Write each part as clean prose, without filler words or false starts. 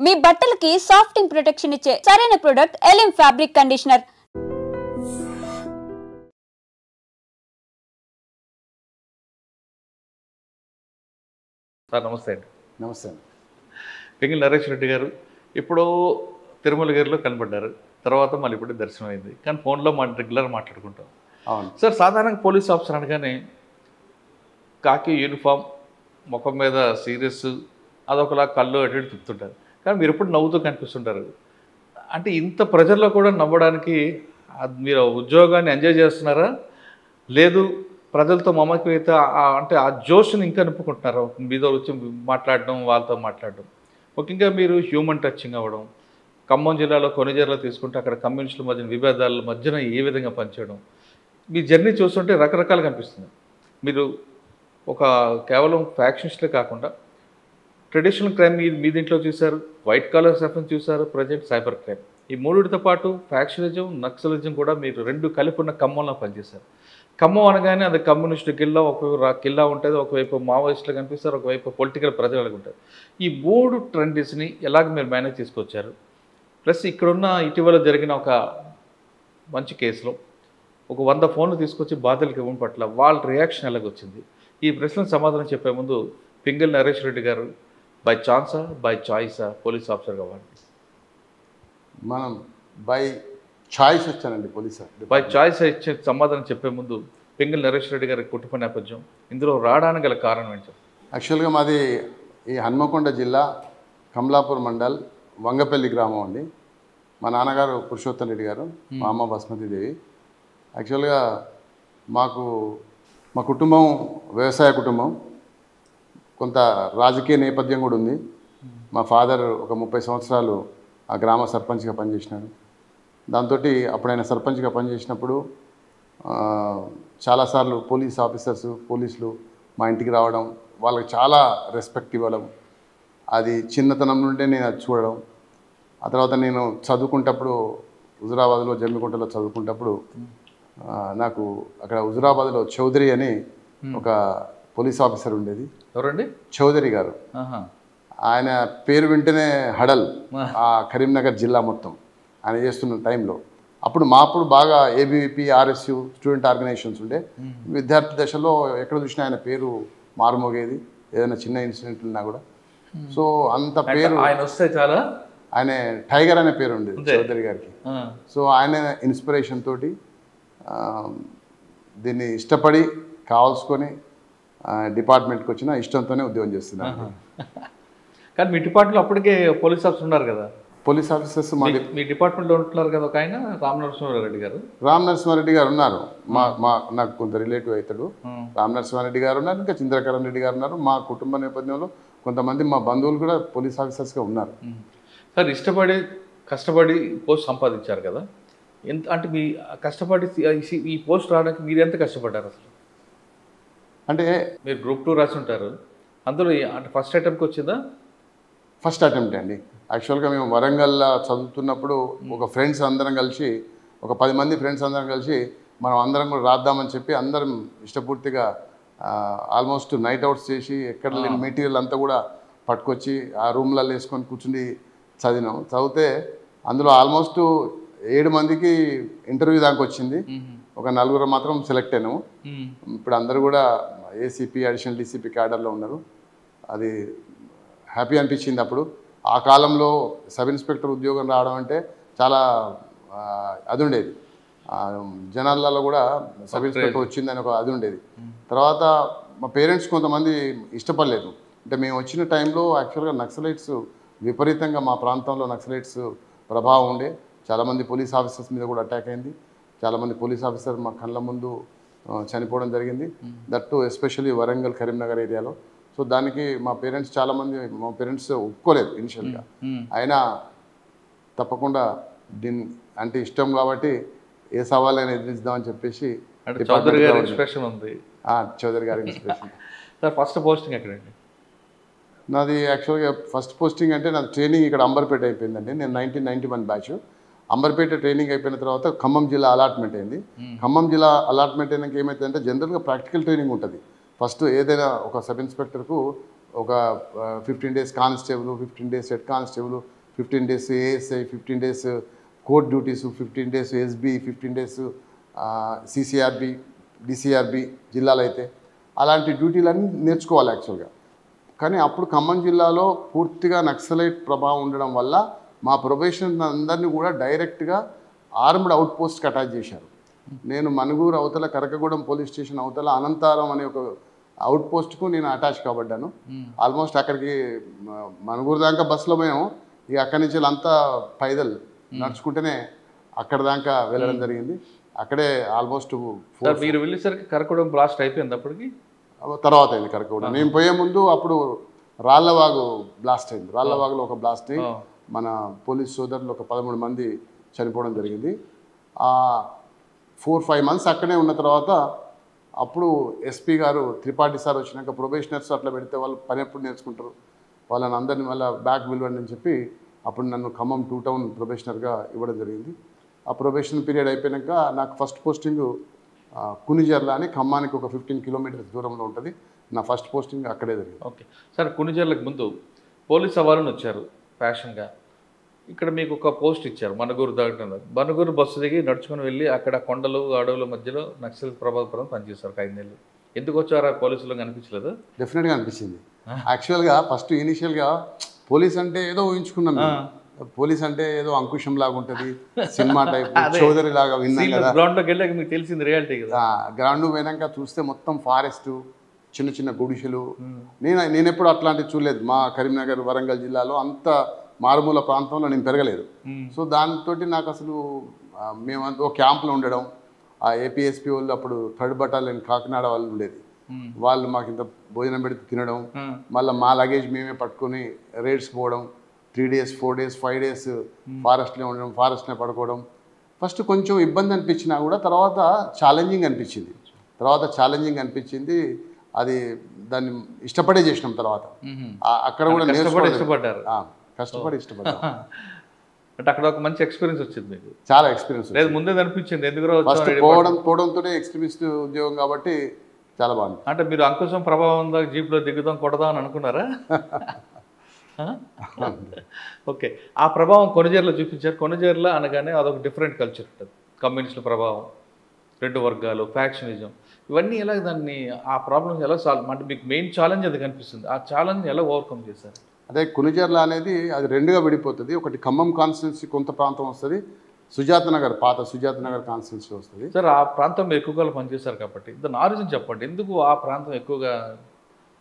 మీ బట్టలకి సాఫ్టింగ్ ప్రొటెక్షన్ ఇచ్చే సరైన ప్రొడక్ట్ ఎలిమ్ ఫ్యాబ్రిక్ కండిషనర్. సార్ నమస్తే అండి. నమస్తే అండి. పింగళి నరేష్ రెడ్డి గారు ఇప్పుడు తిరుమలగిరిలో కనబడ్డారు, తర్వాత మళ్ళీ ఇప్పుడు దర్శనం అయింది, కానీ ఫోన్లో రెగ్యులర్ మాట్లాడుకుంటాం. అవును సార్, సాధారణంగా పోలీస్ ఆఫీసర్ అనగానే కాకి యూనిఫామ్, ముఖం మీద సీరియస్, అదొకలా కళ్ళు అటు ఇటు తిప్పుతుంటారు, కానీ మీరు ఎప్పుడు నవ్వుతూ కనిపిస్తుంటారు. అంటే ఇంత ప్రజల్లో కూడా నవ్వడానికి మీరు ఉద్యోగాన్ని ఎంజాయ్ చేస్తున్నారా, లేదు ప్రజలతో మమకమైతే అంటే ఆ జోష్ని ఇంకా నింపుకుంటున్నారా? మీతో వచ్చి మాట్లాడడం, వాళ్ళతో మాట్లాడడం, ముఖ్యంగా మీరు హ్యూమన్ టచింగ్ అవ్వడం, ఖమ్మం జిల్లాలో కొనిజర్లో తీసుకుంటే అక్కడ కమ్యూనిస్టుల మధ్యన విభేదాల మధ్యన ఏ విధంగా పనిచేయడం, మీ జర్నీ చూస్తుంటే రకరకాలుగా అనిపిస్తుంది. మీరు ఒక కేవలం ఫ్యాక్షనిస్టే కాకుండా ట్రెడిషనల్ క్రైమ్ మీ దీంట్లో చూశారు, వైట్ కాలర్ సఫన్ చూశారు, ప్రజెంట్ సైబర్ క్రైమ్, ఈ మూడిటితో పాటు ఫ్యాక్షనిజం, నక్సలిజం కూడా మీరు రెండు కలిపి ఉన్న ఖమ్మంలో పనిచేశారు. ఖమ్మం అనగానే అది కమ్యూనిస్టు కిల్లా, ఒకవైపు కిల్లా ఉంటుంది, ఒకవైపు మావోయిస్టులు కనిపిస్తారు, ఒకవైపు పొలిటికల్ ప్రజలకు ఉంటారు. ఈ మూడు ట్రెండ్స్ని ఎలాగ మీరు మేనేజ్ చేసుకొచ్చారు? ప్లస్ ఇక్కడున్న ఇటీవల జరిగిన ఒక మంచి కేసులో ఒక 100 ఫోన్లు తీసుకొచ్చి బాధితులకు ఇవ్వడం పట్ల వాళ్ళ రియాక్షన్ ఎలాగొచ్చింది? ఈ ప్రశ్నకు సమాధానం చెప్పే ముందు పింగళి నరేష్ రెడ్డి గారు బై ఛాన్సా, బై చాయిసా పోలీస్ ఆఫీసర్ కావాలి? మనం బై చాయిస్ వచ్చానండి పోలీస్. బై చాయిస్ ఇచ్చే సమాధానం చెప్పే ముందు పింగళి నరేష్ రెడ్డి గారి కుటుంబ నేపథ్యం, ఇందులో రావడానికి గల కారణం ఏంటి? యాక్చువల్గా మాది ఈ హన్మకొండ జిల్లా కమలాపూర్ మండల్ వంగపల్లి గ్రామం అండి. మా నాన్నగారు పురుషోత్తం రెడ్డి గారు, మా అమ్మ బస్మతి దేవి. యాక్చువల్గా మా కుటుంబం వ్యవసాయ కుటుంబం, కొంత రాజకీయ నేపథ్యం కూడా ఉంది. మా ఫాదర్ ఒక 30 సంవత్సరాలు ఆ గ్రామ సర్పంచ్గా పనిచేసినాడు. దాంతో అప్పుడు ఆయన సర్పంచ్గా పనిచేసినప్పుడు చాలాసార్లు పోలీస్ ఆఫీసర్స్, పోలీసులు మా ఇంటికి రావడం, వాళ్ళకి చాలా రెస్పెక్ట్ ఇవ్వడం, అది చిన్నతనం నుండే నేను అది చూడడం. ఆ తర్వాత నేను చదువుకుంటప్పుడు హుజురాబాద్లో జమ్మికుంటలో చదువుకుంటప్పుడు నాకు అక్కడ హుజురాబాద్లో చౌదరి అని ఒక పోలీస్ ఆఫీసర్ ఉండేది. ఎవరండి? చౌదరి గారు. ఆయన పేరు వింటేనే హడల్ ఆ కరీంనగర్ జిల్లా మొత్తం ఆయన చేస్తున్న టైంలో. అప్పుడు బాగా ఏబీవీపీ, ఆర్ఎస్యు స్టూడెంట్ ఆర్గనైజేషన్స్ ఉండే. విద్యార్థి దశలో ఎక్కడ చూసినా ఆయన పేరు మారుమోగేది, ఏదైనా చిన్న ఇన్సిడెంట్ ఉన్నా కూడా. సో అంత పేరు ఆయన వస్తే చాలా, ఆయన టైగర్ అనే పేరు ఉండేది చౌదరి గారికి. సో ఆయన ఇన్స్పిరేషన్ తోటి దీన్ని ఇష్టపడి కావాల్సుకొని డిపార్ట్మెంట్కి వచ్చిన ఇష్టంతోనే ఉద్యోగం చేస్తున్నాను. కానీ మీ డిపార్ట్మెంట్లో అప్పటికే పోలీస్ ఆఫీసర్ ఉన్నారు కదా? పోలీస్ ఆఫీసర్స్ మీ డిపార్ట్మెంట్లో ఉంటున్నారు కదా ఒక ఆయన, రామ్ నరసింహారెడ్డి గారు. రామ్ నరసింహారెడ్డి గారు ఉన్నారు, నాకు కొంత రిలేటివ్ అవుతాడు. రామ్ నరసింహారెడ్డి గారు ఉన్నారు, ఇంకా చంద్రకరణ్ రెడ్డి గారు ఉన్నారు. మా కుటుంబ నేపథ్యంలో కొంతమంది మా బంధువులు కూడా పోలీస్ ఆఫీసర్స్గా ఉన్నారు. సార్, కష్టపడి పోస్ట్ సంపాదించారు కదా, ఎంత అంటే మీ కష్టపడి ఈ పోస్ట్ రావడానికి మీరు ఎంత కష్టపడ్డారు అసలు? అంటే మీరు గ్రూప్ 2 రాసి ఉంటారు, అందులో అంటే ఫస్ట్ అటెంప్ట్కి వచ్చిందా? ఫస్ట్ అటెంప్ట్ అండి. యాక్చువల్గా మేము వరంగల్లో చదువుతున్నప్పుడు ఒక ఫ్రెండ్స్ అందరం కలిసి, ఒక 10 మంది ఫ్రెండ్స్ అందరం కలిసి మనం అందరం కూడా రాద్దామని చెప్పి అందరం ఇష్టపూర్తిగా ఆల్మోస్ట్ నైట్ అవుట్స్ చేసి ఎక్కడ లేని మెటీరియల్ అంతా కూడా పట్టుకొచ్చి ఆ రూమ్లలో వేసుకొని కూర్చుని చదివితే అందులో ఆల్మోస్ట్ 7 మందికి ఇంటర్వ్యూ దాకా వచ్చింది. ఒక 4 మాత్రం సెలెక్ట్ అయినాము. ఇప్పుడు అందరూ కూడా ఏసీపీ, అడిషనల్ డీసీపీ క్యాడర్లో ఉన్నారు. అది హ్యాపీ అనిపించింది. అప్పుడు ఆ కాలంలో సబ్ ఇన్స్పెక్టర్ ఉద్యోగం రావడం అంటే చాలా అది ఉండేది, జనాలలో కూడా సబ్ ఇన్స్పెక్టర్ వచ్చిందని ఒక అది ఉండేది. తర్వాత మా పేరెంట్స్ కొంతమంది ఇష్టపడలేదు. అంటే మేము వచ్చిన టైంలో యాక్చువల్గా నక్సలైట్స్ విపరీతంగా మా ప్రాంతంలో నక్సలైట్స్ ప్రభావం ఉండే. చాలామంది పోలీస్ ఆఫీసర్స్ మీద కూడా అటాక్ అయింది. చాలామంది పోలీస్ ఆఫీసర్ మా కళ్ళ ముందు చనిపోవడం జరిగింది. దట్టు ఎస్పెషల్లీ వరంగల్, కరీంనగర్ ఏరియాలో. సో దానికి మా పేరెంట్స్ ఒప్పుకోలేదు ఇనిషియల్గా. అయినా తప్పకుండా దీన్ని అంటే ఇష్టం కాబట్టి ఏ సవాళ్ళైనా ఎదిరిద్దామని చెప్పేసి చౌదరి గారి ఇన్స్పిరేషన్ ఉంది. చౌదరి గారి ఇన్స్పిరేషన్. సార్, ఫస్ట్ పోస్టింగ్ ఎక్కడండి? నాది యాక్చువల్గా ఫస్ట్ పోస్టింగ్ అంటే నాది ట్రైనింగ్ ఇక్కడ అంబర్పేట అయిపోయిందండి. నేను 1991 బ్యాచ్. అంబర్పేట ట్రైనింగ్ అయిపోయిన తర్వాత ఖమ్మం జిల్లా అలాట్మెంట్ అయింది. ఖమ్మం జిల్లా అలాట్మెంట్ అయినాక ఏమైతుందంటే జనరల్గా ప్రాక్టికల్ ట్రైనింగ్ ఉంటుంది. ఫస్ట్ ఏదైనా ఒక సబ్ ఇన్స్పెక్టర్కు ఒక 15 days constable, 15 days head constable, 15 days ASI, 15 days court duties, 15 days SB, 15 days CCRB, DCRB జిల్లాలో అయితే అలాంటి డ్యూటీలన్నీ నేర్చుకోవాలి యాక్చువల్గా. కానీ అప్పుడు ఖమ్మం జిల్లాలో పూర్తిగా నక్సలైట్ ప్రభావం ఉండడం వల్ల మా ప్రొబేషన్ అందరినీ కూడా డైరెక్ట్గా ఆర్మ్డ్ అవుట్ పోస్ట్కి అటాచ్ చేశారు. నేను మనుగూరు అవతల కరకగూడెం పోలీస్ స్టేషన్ అవతల అనంతారం అనే ఒక అవుట్ పోస్ట్కు నేను అటాచ్ కాబడ్డాను. ఆల్మోస్ట్ అక్కడికి మనుగూరు దాకా బస్సులో పోయాము, ఇక అక్కడి నుంచి అంతా పైదల్ నడుచుకుంటేనే అక్కడ దాకా వెళ్ళడం జరిగింది. అక్కడే ఆల్మోస్ట్ మీరు వెళ్ళేసరికి కరకగూడెం బ్లాస్ట్ అయిపోయింది. అప్పటికి తర్వాత అయింది కరకగూడెం. నేను పోయే ముందు అప్పుడు రాళ్లవాగు బ్లాస్ట్ అయింది. రాళ్లవాగులో ఒక బ్లాస్ట్ అయ్యి మన పోలీస్ సోదరులు ఒక 13 మంది చనిపోవడం జరిగింది. 4-5 months అక్కడే ఉన్న తర్వాత అప్పుడు ఎస్పీ గారు త్రిపాఠి సార్ వచ్చినాక ప్రొబేషనర్స్ అట్లా పెడితే వాళ్ళు పని ఎప్పుడు నేర్చుకుంటారు, వాళ్ళని అందరినీ మళ్ళీ బ్యాక్ పిలవండి అని చెప్పి అప్పుడు నన్ను ఖమ్మం 2 town ప్రొబేషనర్గా ఇవ్వడం జరిగింది. ఆ ప్రొబేషన్ పీరియడ్ అయిపోయాక నాకు ఫస్ట్ పోస్టింగ్ కునిజర్ల అని ఖమ్మానికి ఒక 15 kilometers దూరంలో ఉంటుంది. నా ఫస్ట్ పోస్టింగ్ అక్కడే జరిగింది. ఓకే సార్, కునిజర్లకు ముందు పోలీస్ అవార్డుని వచ్చారు ఫ్యాషన్గా. ఇక్కడ మీకు ఒక పోస్ట్ ఇచ్చారు మనుగూరు దాటంలో. మనుగూరు బస్సు దిగి నడుచుకుని వెళ్ళి అక్కడ కొండలు అడవుల మధ్యలో నక్సల్ ప్రభావపురం పనిచేస్తారు 5 నెలలు. ఎందుకు వచ్చారు ఆ పోలీసులో అనిపించలేదు? డెఫినెట్గా అనిపించింది. యాక్చువల్గా ఫస్ట్ ఇనిషియల్గా పోలీస్ అంటే ఏదో ఊహించుకున్నాం. పోలీస్ అంటే ఏదో అంకుశం లాగా ఉంటుంది, సినిమా టైప్ చౌదరి లాగా విన్నాం కదా. గ్రౌండ్లోకి వెళ్ళాక మీకు తెలిసింది రియాలిటీ కదా. గ్రౌండ్ పోయినాక చూస్తే మొత్తం ఫారెస్ట్, చిన్న చిన్న గుడిసెలు. నేను ఎప్పుడు అట్లాంటివి చూడలేదు. మా కరీంనగర్ వరంగల్ జిల్లాలో అంత మారుమూల ప్రాంతంలో నేను పెరగలేదు. సో దాంతో నాకు అసలు మేము ఒక క్యాంప్లో ఉండడం, ఆ ఏపీఎస్పీ వాళ్ళు అప్పుడు 3rd Battalion కాకినాడ వాళ్ళు ఉండేది, వాళ్ళు మాకు ఇంత భోజనం పెడితే తినడం, మళ్ళీ మా లగేజ్ మేమే పట్టుకొని రైడ్స్ పోవడం, 3 days 4 days 5 days ఫారెస్ట్లో ఉండడం, ఫారెస్ట్నే పడుకోవడం. ఫస్ట్ కొంచెం ఇబ్బంది అనిపించినా కూడా తర్వాత ఛాలెంజింగ్ అనిపించింది. అది దాన్ని ఇష్టపడే చేసినాం. తర్వాత అక్కడ కూడా కష్టపడి ఇష్టపడ్డారు. అంటే అక్కడ ఒక మంచి ఎక్స్పీరియన్స్ వచ్చింది మీకు? చాలా ఎక్స్పీరియన్స్ లేదు, ముందే అనిపించింది ఎందుకు ఫస్ట్ పోవడంతోనే ఎక్స్ట్రీమిస్ట్ ఉద్యోగం కాబట్టి చాలా బాగుంది. అంటే మీరు అంకుశం ప్రభావం జీప్లో దిగుదాం కొడదాం అని అనుకున్నారా? ఓకే, ఆ ప్రభావం కొనజేరులో చూపించారు. కొనజేరులో అనగానే అదొక డిఫరెంట్ కల్చర్ ఉంటుంది. కమ్యూనిస్టుల ప్రభావం, 2 వర్గాలు, ఫ్యాక్షనిజం, ఇవన్నీ ఎలా దాన్ని ఆ ప్రాబ్లమ్స్ ఎలా సాల్వ్, అంటే మీకు మెయిన్ ఛాలెంజ్ అది కనిపిస్తుంది. ఆ ఛాలెంజ్ ఎలా ఓవర్కమ్ చేశారు? అదే కునిజర్ల అనేది అది 2గా విడిపోతుంది. ఒకటి ఖమ్మం కాన్స్టిట్యున్సీ కొంత ప్రాంతం వస్తుంది, సుజాత నగర్ పాత సుజాత నగర్ కాన్స్టిట్యున్సీ వస్తుంది. సార్ ఆ ప్రాంతంలో ఎక్కువగా పనిచేశారు కాబట్టి దాని ఆరిజిన్ చెప్పండి. ఎందుకు ఆ ప్రాంతం ఎక్కువగా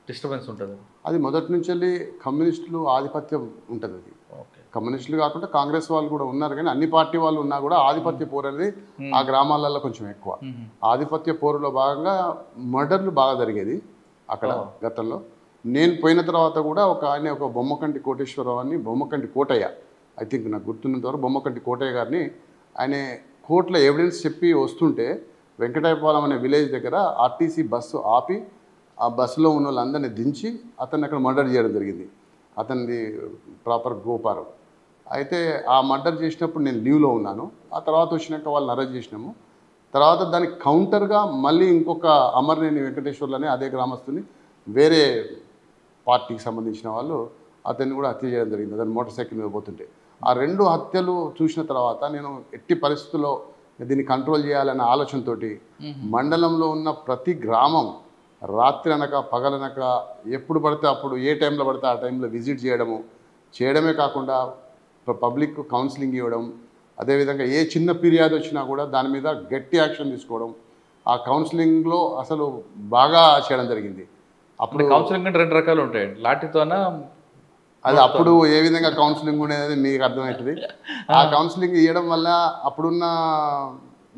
డిస్టర్బెన్స్ ఉంటుంది? అది మొదటి నుంచి వెళ్ళి కమ్యూనిస్టులు ఆధిపత్యం ఉంటుంది. అది కమ్యూనిస్టులు కాకుండా కాంగ్రెస్ వాళ్ళు కూడా ఉన్నారు, కానీ అన్ని పార్టీ వాళ్ళు ఉన్నా కూడా ఆధిపత్య పోరు అనేది ఆ గ్రామాలలో కొంచెం ఎక్కువ. ఆధిపత్య పోరులో భాగంగా మర్డర్లు బాగా జరిగేది అక్కడ గతంలో. నేను పోయిన తర్వాత కూడా ఒక బొమ్మకంటి కోటేశ్వరరావు అని, బొమ్మకంటి కోటయ్య, ఐ థింక్ నాకు గుర్తున్నంత వరకు బొమ్మకంటి కోటయ్య గారిని, ఆయన కోర్టులో ఎవిడెన్స్ చెప్పి వస్తుంటే వెంకటాయపాలెం అనే విలేజ్ దగ్గర ఆర్టీసీ బస్సు ఆపి ఆ బస్సులో ఉన్న వాళ్ళందరినీ దించి అతన్ని అక్కడ మర్డర్ చేయడం జరిగింది. అతనిది ప్రాపర్ గోపారం. అయితే ఆ మర్డర్ చేసినప్పుడు నేను లీవ్లో ఉన్నాను. ఆ తర్వాత వచ్చినాక వాళ్ళని అరెస్ట్ చేసినాము. తర్వాత దానికి కౌంటర్గా మళ్ళీ ఇంకొక అమర్నేని వెంకటేశ్వర్లు అనే అదే గ్రామస్తుని వేరే పార్టీకి సంబంధించిన వాళ్ళు అతన్ని కూడా హత్య చేయడం జరిగింది. అతను మోటార్ సైకిల్ మీద పోతుంటే. ఆ 2 హత్యలు చూసిన తర్వాత నేను ఎట్టి పరిస్థితుల్లో దీన్ని కంట్రోల్ చేయాలనే ఆలోచనతో మండలంలో ఉన్న ప్రతి గ్రామం రాత్రి అనక పగలనక ఎప్పుడు పడితే అప్పుడు ఏ టైంలో పడితే ఆ టైంలో విజిట్ చేయడమే కాకుండా పబ్లిక్ కౌన్సిలింగ్ ఇవ్వడం, అదేవిధంగా ఏ చిన్న ఫిర్యాదు వచ్చినా కూడా దాని మీద గట్టి యాక్షన్ తీసుకోవడం. ఆ కౌన్సిలింగ్లో అసలు బాగా చేయడం జరిగింది. అప్పుడు కౌన్సిలింగ్ అంటే 2 రకాలు ఉంటాయండి. లాఠీతోనా? అది అప్పుడు ఏ విధంగా కౌన్సిలింగ్ ఉండేది మీకు అర్థమవుతుంది. ఆ కౌన్సిలింగ్ ఇవ్వడం వల్ల అప్పుడున్న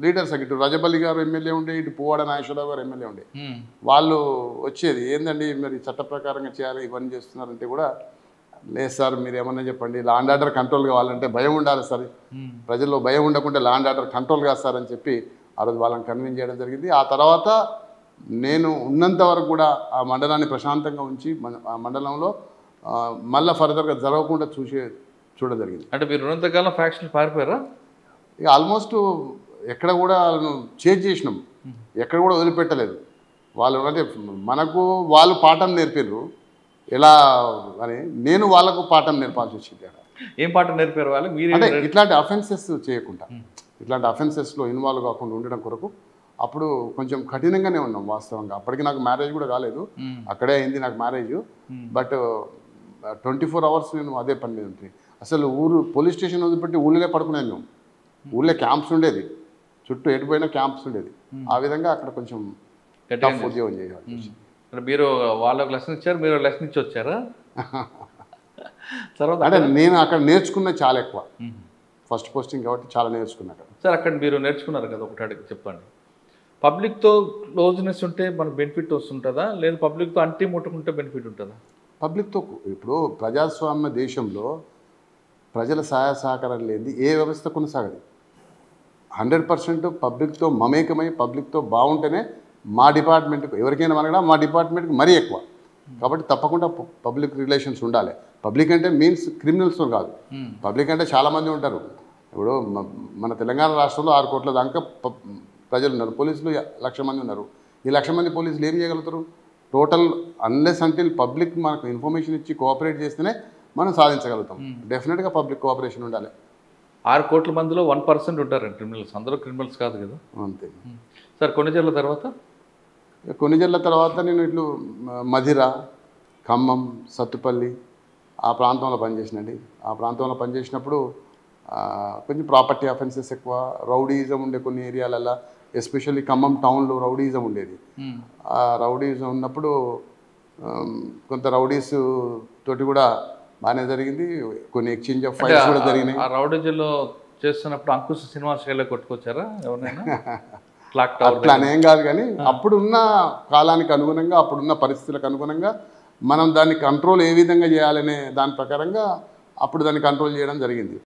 లీడర్స్, ఇటు రజబల్లి గారు ఎమ్మెల్యే ఉండే, ఇటు పువ్వాడ నాగేశ్వరరావు గారు ఎమ్మెల్యే ఉండే, వాళ్ళు వచ్చేది ఏందండి మరి చట్ట ప్రకారంగా చేయాలి ఇవన్నీ చేస్తున్నారంటే కూడా, లేదు సార్ మీరు ఏమన్నా చెప్పండి, లా అండ్ ఆర్డర్ కంట్రోల్ కావాలంటే భయం ఉండాలి సార్, ప్రజల్లో భయం ఉండకుంటే లా అండ్ ఆర్డర్ కంట్రోల్ కాదు సార్ అని చెప్పి ఆ రోజు వాళ్ళని కన్విన్స్ చేయడం జరిగింది. ఆ తర్వాత నేను ఉన్నంత వరకు కూడా ఆ మండలాన్ని ప్రశాంతంగా ఉంచి ఆ మండలంలో మళ్ళీ ఫర్దర్గా జరగకుండా చూడడం జరిగింది. అంటే మీరు ఉన్నంతకాలం ఫ్యాక్షన్ పారిపోయారా? ఇక ఆల్మోస్ట్ ఎక్కడ కూడా చేంజ్ చేసినాం, ఎక్కడ కూడా వదిలిపెట్టలేదు. వాళ్ళు అంటే మనకు వాళ్ళు పాఠం నేర్పారు. ఎలా అని నేను వాళ్ళకు పాఠం నేర్పాల్సి వచ్చింది. ఏం పాఠం నేర్పారు వాళ్ళు? మీరు అంటే ఇట్లాంటి అఫెన్సెస్ చేయకుండా, ఇట్లాంటి అఫెన్సెస్లో ఇన్వాల్వ్ కాకుండా ఉండడం కొరకు అప్పుడు కొంచెం కఠినంగానే ఉన్నాం వాస్తవంగా. అప్పటికి నాకు మ్యారేజ్ కూడా కాలేదు, అక్కడే అయింది నాకు మ్యారేజ్. బట్ 24 hours నేను అదే పని మీద ఉంటుంది. అసలు పోలీస్ స్టేషన్ వదిలిపెట్టి ఊళ్ళో పడుకునేది మేము. ఊళ్ళో క్యాంప్స్ ఉండేది, చుట్టూ ఎటుపోయినా క్యాంప్స్ ఉండేది. ఆ విధంగా అక్కడ కొంచెం టఫ్ ఉద్యోగం చేయాలి. మీరు వాళ్ళకు లెసన్ ఇచ్చారు, మీరు లెసన్ ఇచ్చి వచ్చారా? తర్వాత అంటే నేను అక్కడ నేర్చుకున్న చాలా ఎక్కువ, ఫస్ట్ పోస్టింగ్ కాబట్టి చాలా నేర్చుకున్నా అక్కడ. సార్ అక్కడ మీరు నేర్చుకున్నారు కదా, ఒకటి అడిగి చెప్పండి. పబ్లిక్తో క్లోజ్నెస్ ఉంటే మనకు బెనిఫిట్ వస్తుంటుందా, లేదా పబ్లిక్తో అంటి ముట్టుకుంటే బెనిఫిట్ ఉంటుందా? పబ్లిక్తో ఇప్పుడు ప్రజాస్వామ్య దేశంలో ప్రజల సహాయ సహకారం లేనిది ఏ వ్యవస్థ కొనసాగదు. 100% పబ్లిక్తో మమేకమై పబ్లిక్తో బాగుంటేనే మా డిపార్ట్మెంట్కి ఎవరికైనా మనగా మా డిపార్ట్మెంట్కి మరీ ఎక్కువ. కాబట్టి తప్పకుండా పబ్లిక్ రిలేషన్స్ ఉండాలి. పబ్లిక్ అంటే మీన్స్ క్రిమినల్స్ కాదు. పబ్లిక్ అంటే చాలామంది ఉంటారు. ఇప్పుడు మన తెలంగాణ రాష్ట్రంలో 6 కోట్ల దాకా ప్రజలు ఉన్నారు, పోలీసులు 1,00,000 మంది ఉన్నారు. ఈ 1,00,000 మంది పోలీసులు ఏం చేయగలుగుతారు? టోటల్ అన్లెస్ అంటిల్ పబ్లిక్ మనకు ఇన్ఫర్మేషన్ ఇచ్చి కోఆపరేట్ చేస్తేనే మనం సాధించగలుగుతాం. డెఫినెట్గా పబ్లిక్ కోఆపరేషన్ ఉండాలి. 6 కోట్ల మందిలో 1% ఉంటారండి క్రిమినల్స్, అందరూ క్రిమినల్స్ కాదు కదా. అంతే సార్. కొన్నిజర్ల తర్వాత నేను ఇట్లు మధిర, ఖమ్మం, సత్తుపల్లి ఆ ప్రాంతంలో పనిచేసినండి. ఆ ప్రాంతంలో పనిచేసినప్పుడు కొంచెం ప్రాపర్టీ అఫెన్సెస్ ఎక్కువ, రౌడీయిజం ఉండే కొన్ని ఏరియాలల్లో, ఎస్పెషల్లీ ఖమ్మం టౌన్లో రౌడీయిజం ఉండేది. ఆ రౌడీయిజం ఉన్నప్పుడు కొంత రౌడీస్ తోటి కూడా బాగానే జరిగింది, కొన్ని ఎక్స్చేంజ్ ఆఫ్ ఫైల్స్ కూడా జరిగినాయి. ఆ రౌడీజంలో చేస్తున్నప్పుడు అంకుశ సినిమా స్టైల్లో కొట్టుకొచ్చారా ఎవరైనా? అట్లా అనేం కాదు, కానీ అప్పుడున్న కాలానికి అనుగుణంగా, అప్పుడున్న పరిస్థితులకు అనుగుణంగా మనం దాన్ని కంట్రోల్ ఏ విధంగా చేయాలనే దాని ప్రకారంగా అప్పుడు దాన్ని కంట్రోల్ చేయడం జరిగింది.